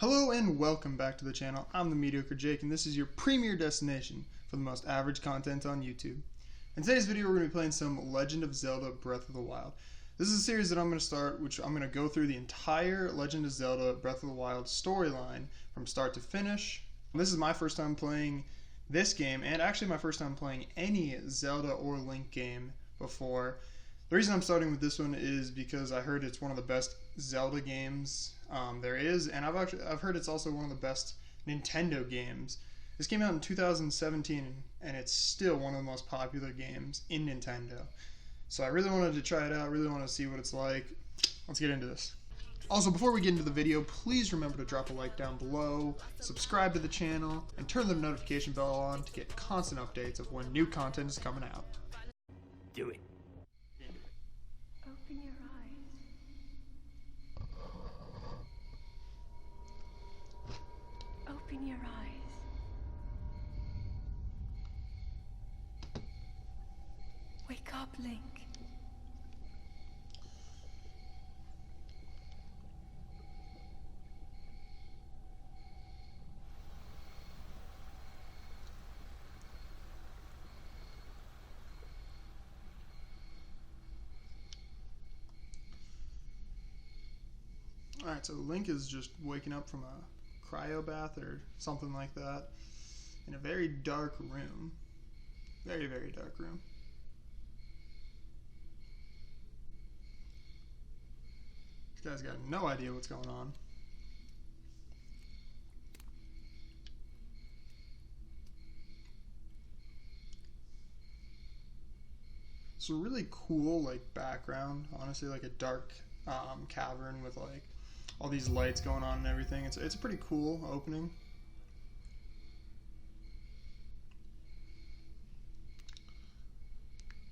Hello and welcome back to the channel. I'm the Mediocre Jake and this is your premier destination for the most average content on YouTube. In today's video we're going to be playing some Legend of Zelda Breath of the Wild. This is a series that I'm going to start, which I'm going to go through the entire Legend of Zelda Breath of the Wild storyline from start to finish. This is my first time playing this game and actually my first time playing any Zelda or Link game before. The reason I'm starting with this one is because I heard it's one of the best Zelda games there is, and I've heard it's also one of the best Nintendo games. This came out in 2017, and it's still one of the most popular games in Nintendo. So I really wanted to try it out, really want to see what it's like. Let's get into this. Also, before we get into the video, please remember to drop a like down below, subscribe to the channel, and turn the notification bell on to get constant updates of when new content is coming out. Do it. Open your eyes. Open your eyes. Wake up, Link. Alright, so Link is just waking up from a cryo bath or something like that in a very dark room. Very, very dark room. This guy's got no idea what's going on. It's a really cool like background, honestly, like a dark cavern with like all these lights going on and everything. It's a pretty cool opening.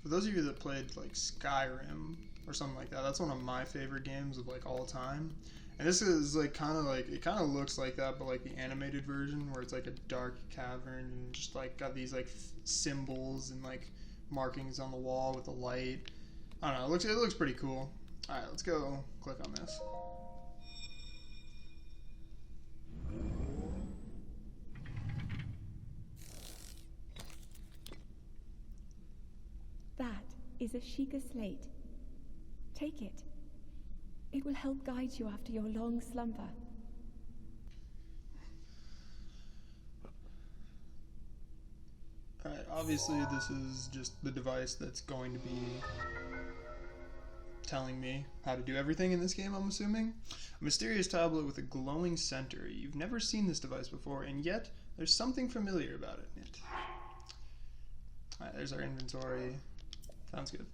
For those of you that played like Skyrim or something like that, that's one of my favorite games of like all time. And this is like kind of looks like that, but like the animated version where it's like a dark cavern and just like got these like symbols and like markings on the wall with the light. I don't know, it looks pretty cool. Alright, let's go click on this. That is a Sheikah slate. Take it. It will help guide you after your long slumber. Alright, obviously this is just the device that's going to be telling me how to do everything in this game, I'm assuming. A mysterious tablet with a glowing center. You've never seen this device before, and yet there's something familiar about it. Alright, there's our inventory. Sounds good.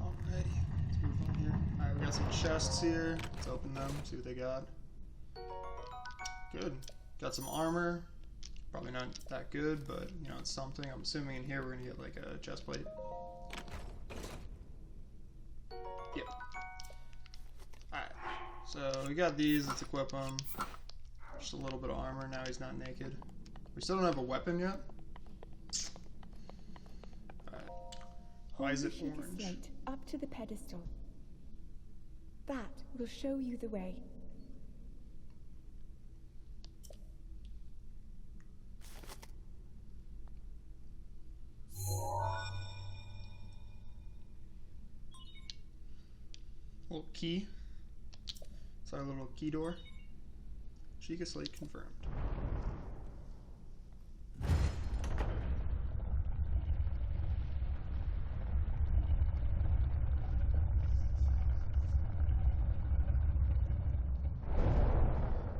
Alrighty, let's move on here. Alright, we got some chests here. Let's open them, see what they got. Good. Got some armor. Probably not that good, but you know, it's something. I'm assuming in here we're gonna get like a chest plate. Yep. Alright. So we got these, let's equip them. Just a little bit of armor, now he's not naked. We still don't have a weapon yet. Alright. Why is it Hold the Sheikah orange? slate up to the pedestal. That will show you the way. Little key. It's our little key door. Sheikah slate confirmed.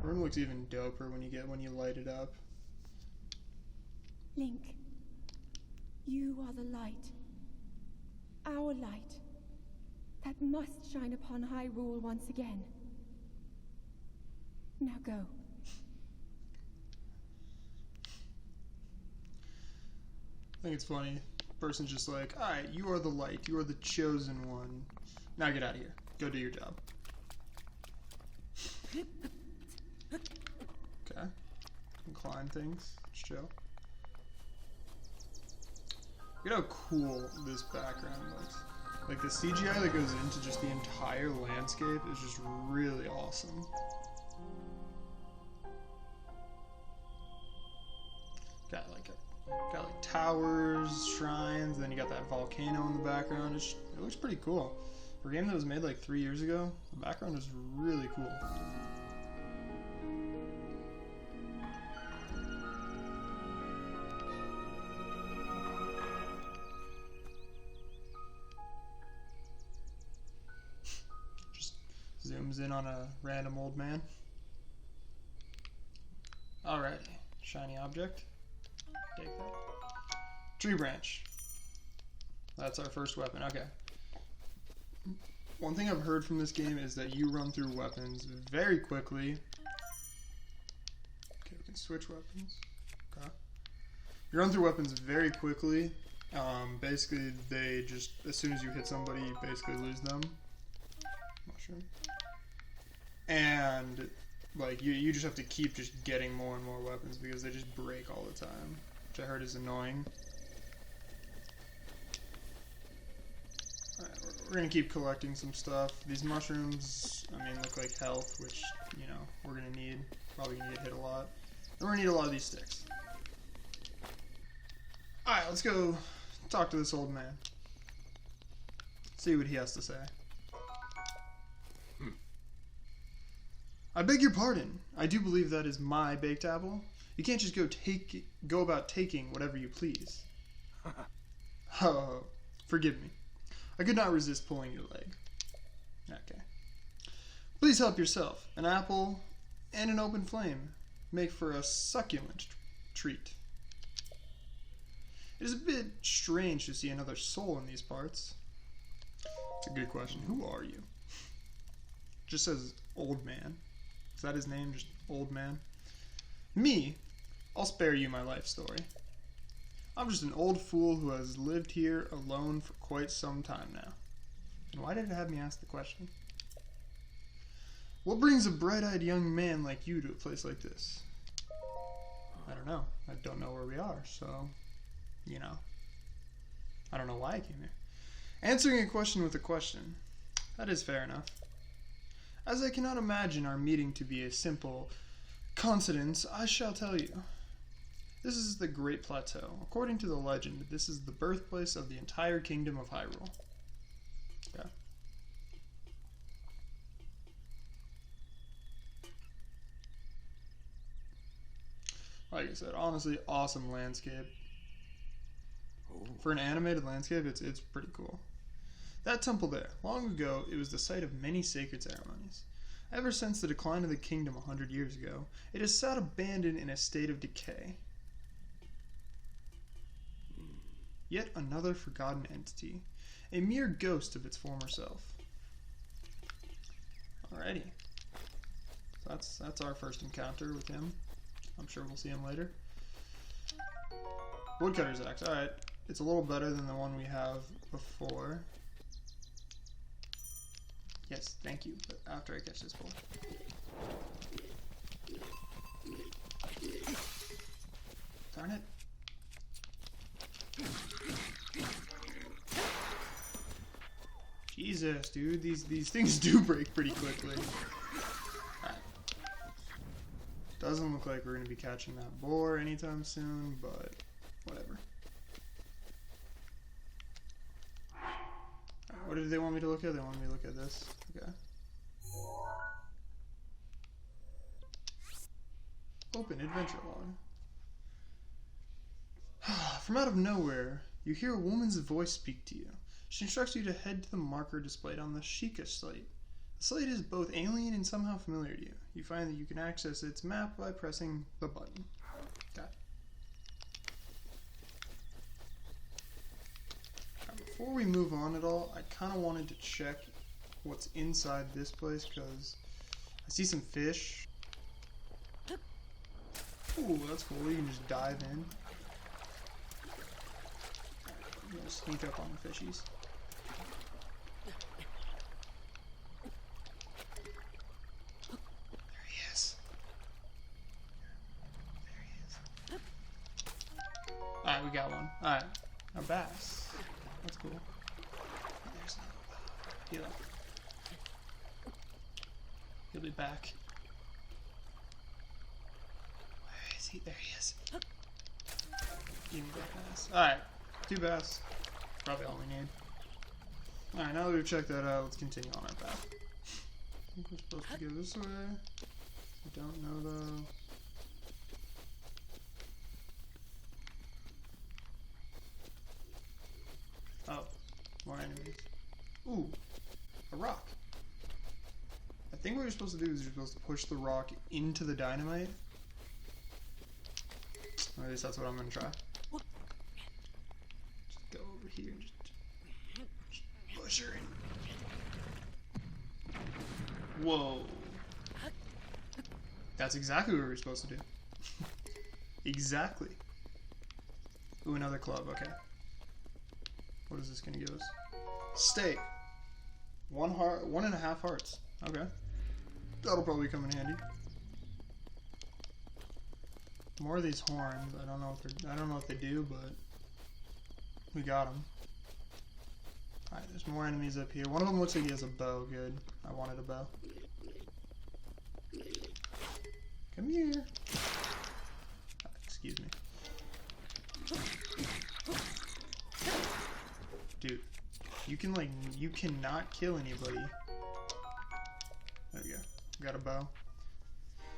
Room looks even doper when you light it up. Link, you are the light. Our light. That must shine upon Hyrule once again. Now go. I think it's funny. Person's just like, alright, you are the light. You are the chosen one. Now get out of here. Go do your job. Okay. Can climb things. Just chill. Look at how cool this background looks. Like the CGI that goes into just the entire landscape is just really awesome. Got like towers, shrines, then you got that volcano in the background. It looks pretty cool. For a game that was made like 3 years ago, the background is really cool. Just zooms in on a random old man. Alrighty, shiny object. Take that. Tree branch. That's our first weapon. Okay. One thing I've heard from this game is that you run through weapons very quickly. Okay, we can switch weapons. Okay. You run through weapons very quickly. Basically, they just, as soon as you hit somebody, you basically lose them. Mushroom. And, like, you just have to keep just getting more and more weapons because they just break all the time. Which I heard is annoying. Alright, we're gonna keep collecting some stuff. These mushrooms, I mean, look like health, which, you know, we're gonna need. Probably gonna get hit a lot. And we're gonna need a lot of these sticks. Alright, let's go talk to this old man. See what he has to say. I beg your pardon. I do believe that is my baked apple. You can't just go about taking whatever you please. Oh, forgive me. I could not resist pulling your leg. Okay. Please help yourself. An apple and an open flame make for a succulent treat. It is a bit strange to see another soul in these parts. It's a good question. Who are you? Just says old man. Is that his name? Just old man? Me? I'll spare you my life story. I'm just an old fool who has lived here alone for quite some time now. And why did it have me ask the question? What brings a bright-eyed young man like you to a place like this? I don't know. I don't know where we are, so, you know. I don't know why I came here. Answering a question with a question. That is fair enough. As I cannot imagine our meeting to be a simple coincidence, I shall tell you. This is the Great Plateau. According to the legend, this is the birthplace of the entire kingdom of Hyrule. Okay. Like I said, honestly, awesome landscape. For an animated landscape, it's pretty cool. That temple there, long ago, it was the site of many sacred ceremonies. Ever since the decline of the kingdom 100 years ago, it has sat abandoned in a state of decay. Yet another forgotten entity, a mere ghost of its former self. Alrighty. So that's our first encounter with him. I'm sure we'll see him later. Woodcutter's axe. Alright. It's a little better than the one we have before. Yes, thank you. But after I catch this bull. Darn it. Jesus, dude. These things do break pretty quickly. Alright. Doesn't look like we're going to be catching that boar anytime soon, but whatever. What did they want me to look at? They wanted me to look at this. Okay. Open adventure log. From out of nowhere, you hear a woman's voice speak to you. She instructs you to head to the marker displayed on the Sheikah slate. The slate is both alien and somehow familiar to you. You find that you can access its map by pressing the button. Okay. Before we move on at all, I kind of wanted to check what's inside this place because I see some fish. Ooh, that's cool. You can just dive in. I'm gonna sneak up on the fishies. There he is. There he is. Alright, we got one. Alright. A bass. That's cool. Oh, there's another. Heal up. He'll be back. Where is he? There he is. Give me that bass. Alright. 2 bass. Probably all we need. Alright, now that we've checked that out, let's continue on our path. I think we're supposed to go this way. I don't know though. Oh, more enemies. Ooh, a rock. I think what you're supposed to do is you're supposed to push the rock into the dynamite. Or at least that's what I'm gonna try. Just go over here and just push her in. Whoa. That's exactly what we were supposed to do. Exactly. Ooh, another club, okay. What is this gonna give us? Steak. 1 heart, 1.5 hearts. Okay. That'll probably come in handy. More of these horns. I don't know what they do, but we got them. All right, there's more enemies up here. One of them looks like he has a bow. Good. I wanted a bow. Come here. Excuse me. Dude, you cannot kill anybody. There we go. Got a bow.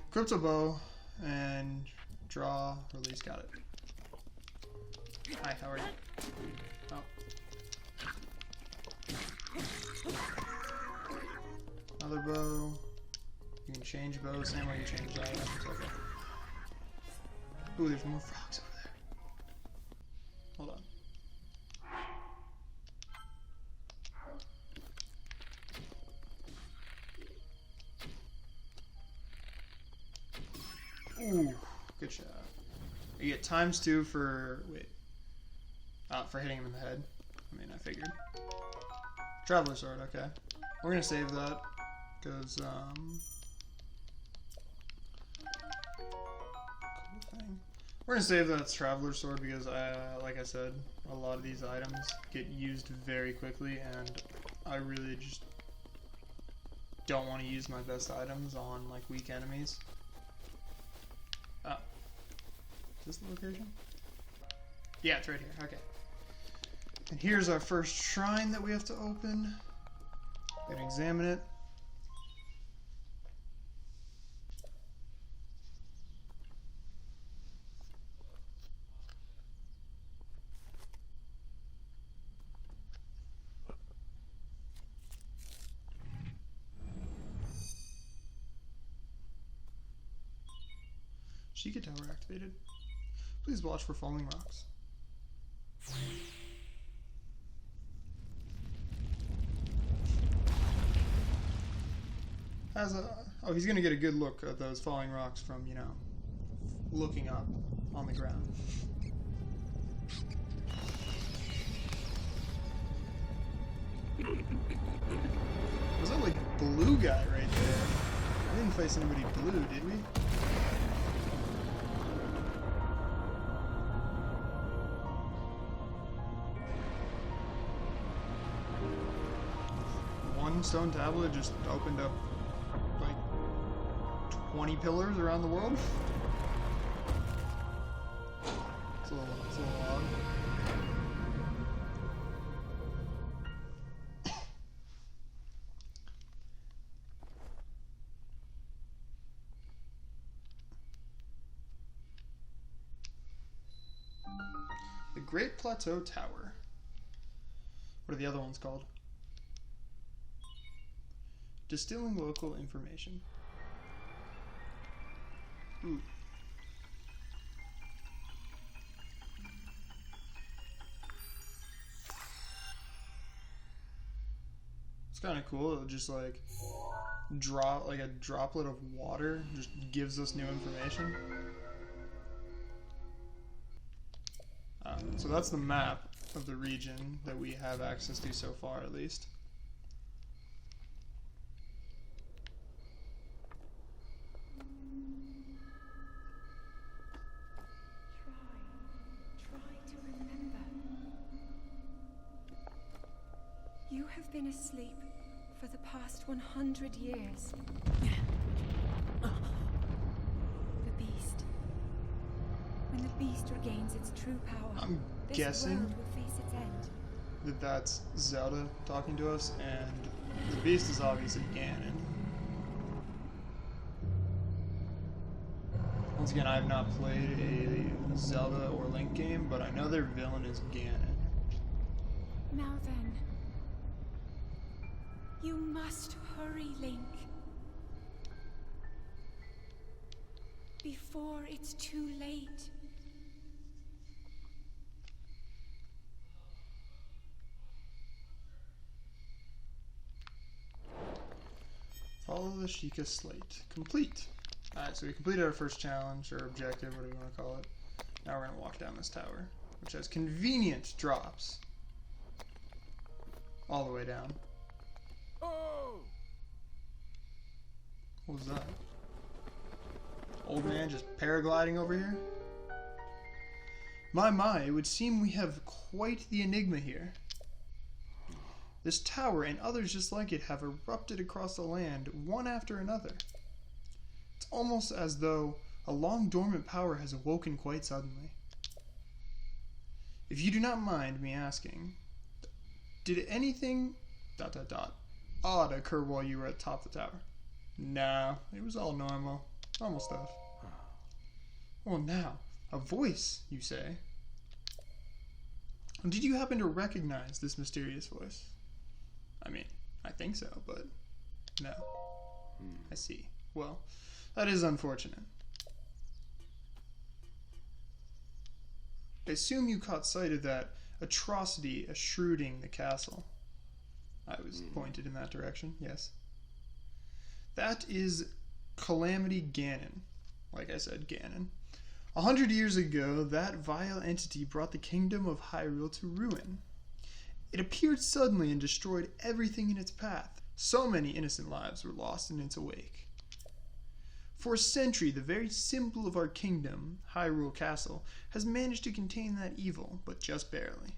Equipped a bow and draw, release, got it. Hi, how are you? Oh. Another bow. You can change bows, same way you change items. Okay. Ooh, there's more frogs over there. Hold on. Ooh, good shot. You get ×2 for for hitting him in the head. I mean, I figured. Traveler sword, okay. We're gonna save that because cool thing. We're gonna save that traveler sword because like I said, a lot of these items get used very quickly, and I really just don't want to use my best items on like weak enemies. Is this the location? Yeah, it's right here. Okay. And here's our first shrine that we have to open. And examine it. Sheikah Tower activated. Please watch for falling rocks. Oh, he's gonna get a good look at those falling rocks from, you know, looking up on the ground. Was that like blue guy right there? I didn't face anybody blue, did we? One stone tablet just opened up like 20 pillars around the world. It's a little odd. The Great Plateau Tower. What are the other ones called? Distilling local information. Ooh. It's kind of cool. It'll just like drop like a droplet of water just gives us new information. So that's the map of the region that we have access to so far, at least. Try to remember. have been asleep for the past 100 years. The beast. When the beast regains its true power, I'm this guessing world will face its end. that's Zelda talking to us, and the beast is obviously Ganon. Once again, I have not played a Zelda or Link game, but I know their villain is Ganon. Now then, you must hurry, Link. Before it's too late. Follow the Sheikah Slate. Complete. Alright, so we completed our first challenge, or objective, whatever you want to call it. Now we're going to walk down this tower, which has convenient drops. All the way down. Oh! What was that? Old man just paragliding over here? My, it would seem we have quite the enigma here. This tower and others just like it have erupted across the land, one after another. It's almost as though a long dormant power has awoken quite suddenly. If you do not mind me asking, did anything ... odd occur while you were at the top of the tower? Nah, it was all normal. Normal stuff. Well now, a voice, you say? Did you happen to recognize this mysterious voice? I mean, I think so, but no. I see. Well, that is unfortunate. I assume you caught sight of that atrocity shrouding the castle. I was pointed in that direction, yes. That is Calamity Ganon. Like I said, Ganon. 100 years ago, that vile entity brought the kingdom of Hyrule to ruin. It appeared suddenly and destroyed everything in its path. So many innocent lives were lost in its wake. For a century, the very symbol of our kingdom, Hyrule Castle, has managed to contain that evil, but just barely.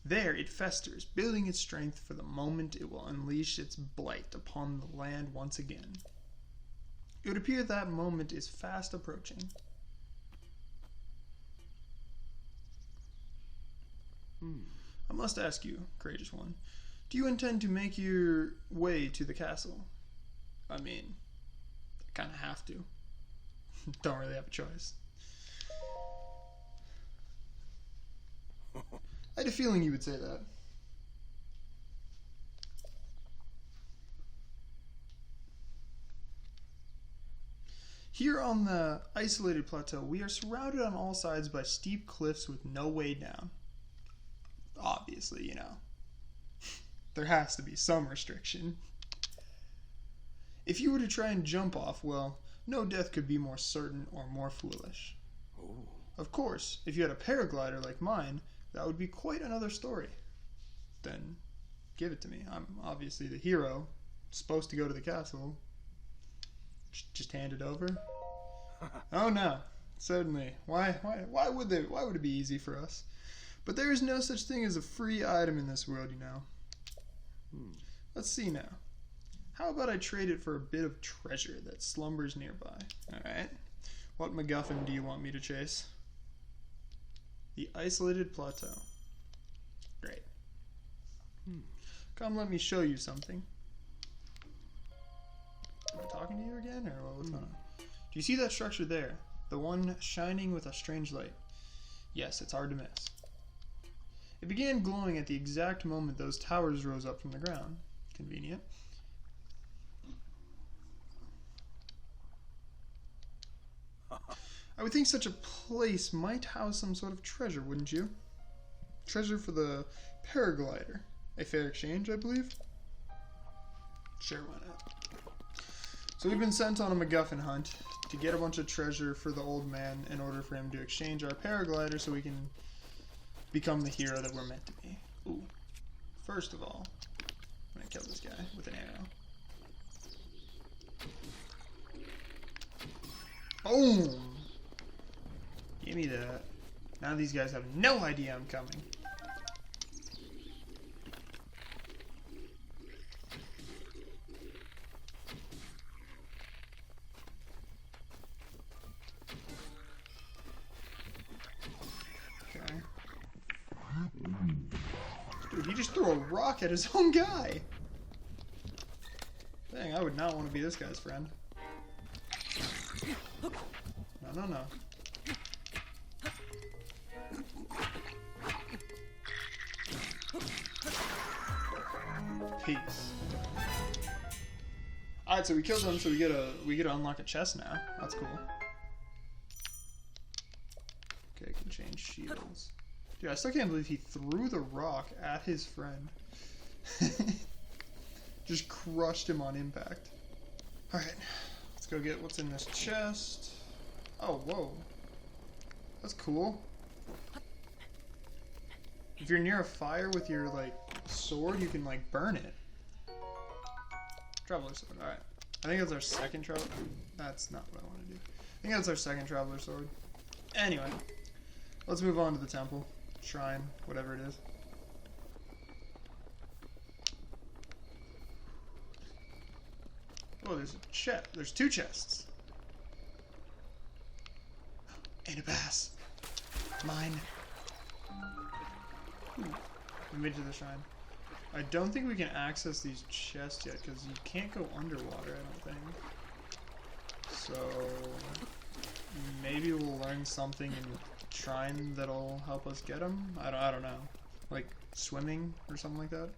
There it festers, building its strength for the moment it will unleash its blight upon the land once again. It would appear that moment is fast approaching. I must ask you, courageous one, do you intend to make your way to the castle? I mean, I kind of have to. Don't really have a choice. I had a feeling you would say that. Here on the isolated plateau, we are surrounded on all sides by steep cliffs with no way down. Obviously, you know, there has to be some restriction. If you were to try and jump off, well, no death could be more certain or more foolish. Ooh. Of course, if you had a paraglider like mine, that would be quite another story. Then, give it to me. I'm obviously the hero, supposed to go to the castle. Just hand it over? Oh no, certainly. Why would it be easy for us? But there is no such thing as a free item in this world, you know. Let's see now. How about I trade it for a bit of treasure that slumbers nearby? Alright. What MacGuffin do you want me to chase? The isolated plateau. Great. Come, let me show you something. Am I talking to you again, or what's going on? Do you see that structure there? The one shining with a strange light? Yes, it's hard to miss. It began glowing at the exact moment those towers rose up from the ground. Convenient. I would think such a place might house some sort of treasure, wouldn't you? Treasure for the paraglider. A fair exchange, I believe? Sure, why not? So we've been sent on a MacGuffin hunt to get a bunch of treasure for the old man in order for him to exchange our paraglider so we can become the hero that we're meant to be. Ooh. First of all, I'm gonna kill this guy with an arrow. Boom! Give me that. Now these guys have no idea I'm coming. He just threw a rock at his own guy. Dang, I would not want to be this guy's friend. No, no, no. Peace. Alright, so we killed him, so we get to unlock a chest now. That's cool. Okay, can change shields. Dude, I still can't believe he threw the rock at his friend. Just crushed him on impact. Alright, let's go get what's in this chest. Oh, whoa. That's cool. If you're near a fire with your, like, sword, you can, like, burn it. Traveler sword, alright. I think that's our second traveler. That's not what I want to do. I think that's our second traveler sword. Anyway, let's move on to the temple. Shrine, whatever it is. Oh, there's a chest. There's two chests. And a bass. Mine. We made it to the shrine. I don't think we can access these chests yet because you can't go underwater, I don't think. So maybe we'll learn something in the shrine that'll help us get them. I don't know. Like swimming or something like that.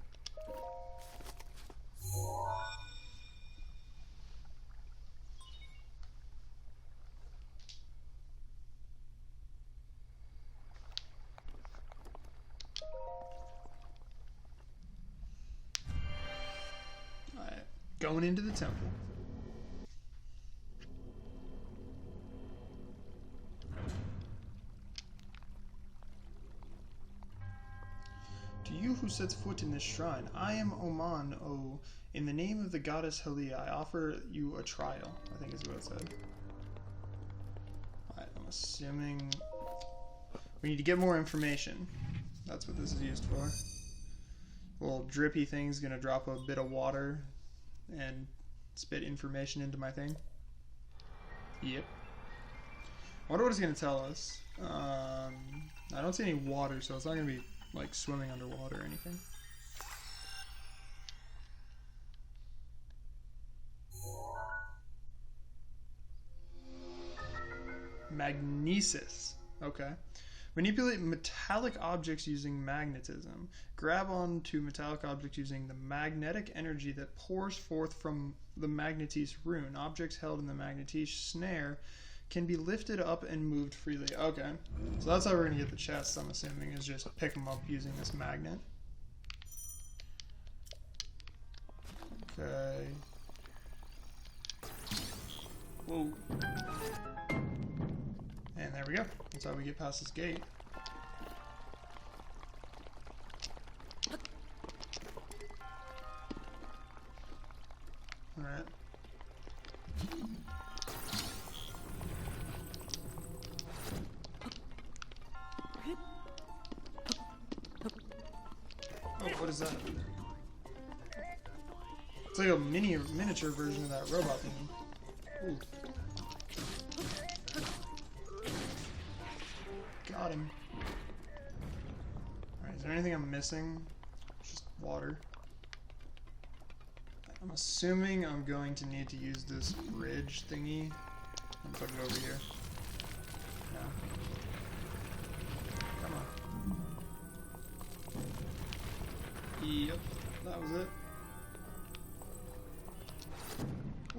Alright, going into the temple. To you who sets foot in this shrine, I am Oman, O. In the name of the goddess Halia, I offer you a trial, I think is what it said. Alright, I'm assuming we need to get more information. That's what this is used for. Little drippy thing's gonna drop a bit of water and spit information into my thing. Yep. I wonder what it's gonna tell us. I don't see any water, so it's not gonna be like swimming underwater or anything. Magnesis. Okay. Manipulate metallic objects using magnetism. Grab onto metallic objects using the magnetic energy that pours forth from the Magnetis rune. Objects held in the Magnetis snare can be lifted up and moved freely. Okay. So that's how we're going to get the chests, I'm assuming, is just pick them up using this magnet. Okay. Whoa. And there we go. That's how we get past this gate. Alright. Oh, what is that? It's like a miniature version of that robot thingy. Ooh. Got him. Alright, is there anything I'm missing? Just water. I'm assuming I'm going to need to use this bridge thingy and put it over here. No. Come on. Yep, that was it.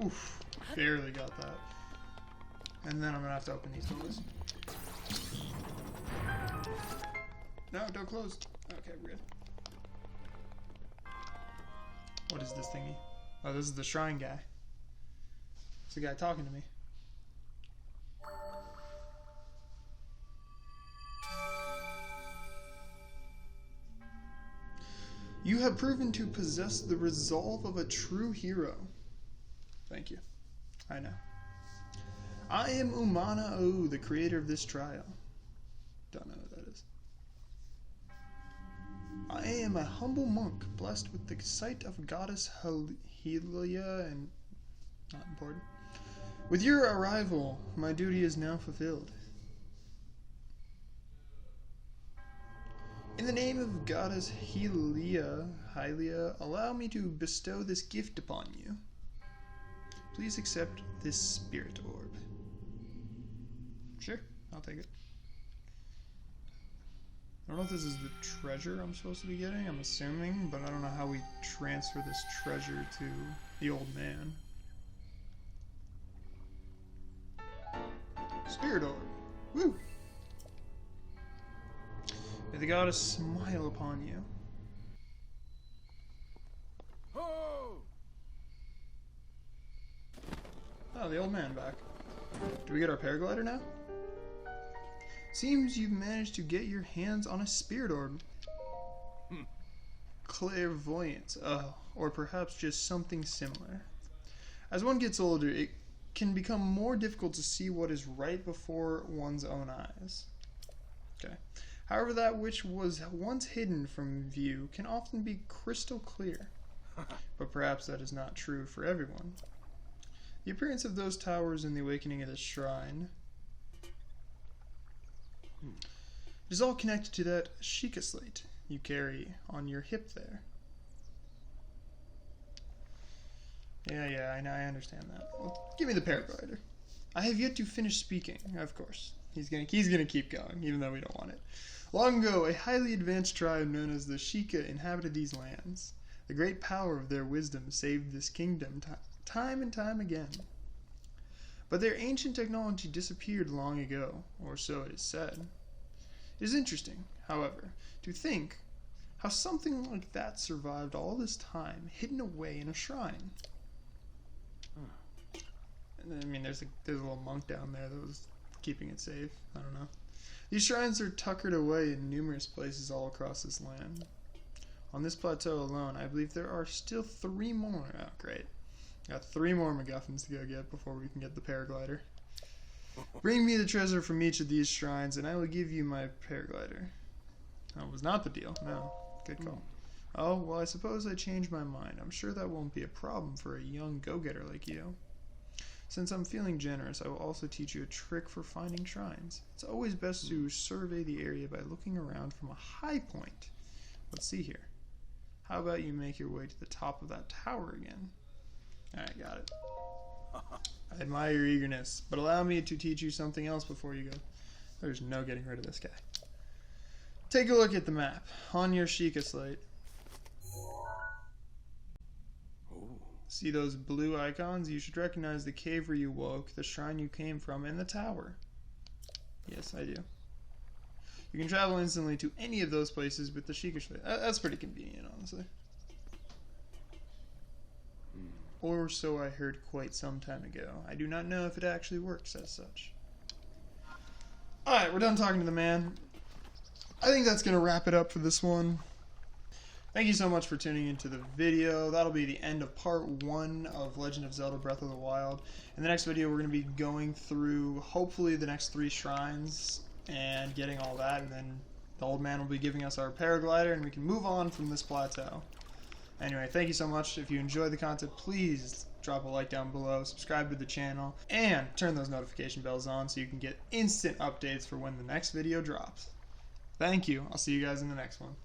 Oof, barely got that. And then I'm gonna have to open these doors. No, don't close. Okay, we're good. What is this thingy? Oh, this is the shrine guy. It's the guy talking to me. You have proven to possess the resolve of a true hero. Thank you. I know. I am Umana O, the creator of this trial. Don't know what that is. I am a humble monk, blessed with the sight of goddess Helia and... not important. With your arrival, my duty is now fulfilled. In the name of goddess Hylia, allow me to bestow this gift upon you. Please accept this spirit orb. Sure, I'll take it. I don't know if this is the treasure I'm supposed to be getting, I'm assuming, but I don't know how we transfer this treasure to the old man. Spirit orb. Woo! May the goddess smile upon you. Oh! Oh, the old man back. Do we get our paraglider now? Seems you've managed to get your hands on a spirit orb. Clairvoyance. Oh, or perhaps just something similar. As one gets older, it can become more difficult to see what is right before one's own eyes. Okay. However, that which was once hidden from view can often be crystal clear. But perhaps that is not true for everyone. The appearance of those towers and the awakening of this shrine it is all connected to that Sheikah slate you carry on your hip there. Yeah, I understand that. Well, give me the paraglider. I have yet to finish speaking, of course. He's gonna keep going, even though we don't want it. Long ago, a highly advanced tribe known as the Sheikah inhabited these lands. The great power of their wisdom saved this kingdom time and time again. But their ancient technology disappeared long ago, or so it is said. It is interesting, however, to think how something like that survived all this time, hidden away in a shrine. And I mean, there's a little monk down there that was keeping it safe. I don't know. These shrines are tuckered away in numerous places all across this land. On this plateau alone, I believe there are still 3 more. Oh, great. Got 3 more MacGuffins to go get before we can get the paraglider. Bring me the treasure from each of these shrines, and I will give you my paraglider. That was not the deal. No. Good call. Oh, well, I suppose I changed my mind. I'm sure that won't be a problem for a young go-getter like you. Since I'm feeling generous, I will also teach you a trick for finding shrines. It's always best to survey the area by looking around from a high point. Let's see here. How about you make your way to the top of that tower again? Alright, got it. I admire your eagerness, but allow me to teach you something else before you go. There's no getting rid of this guy. Take a look at the map on your Sheikah slate. See those blue icons? You should recognize the cave where you woke, the shrine you came from, and the tower. Yes, I do. You can travel instantly to any of those places with the Sheikah slate. That's pretty convenient, honestly. Or so I heard quite some time ago. I do not know if it actually works as such. Alright, we're done talking to the man. I think that's going to wrap it up for this one. Thank you so much for tuning into the video. That'll be the end of part 1 of Legend of Zelda Breath of the Wild. In the next video, we're going to be going through, hopefully, the next 3 shrines and getting all that. And then the old man will be giving us our paraglider and we can move on from this plateau. Anyway, thank you so much. If you enjoyed the content, please drop a like down below, subscribe to the channel, and turn those notification bells on so you can get instant updates for when the next video drops. Thank you. I'll see you guys in the next one.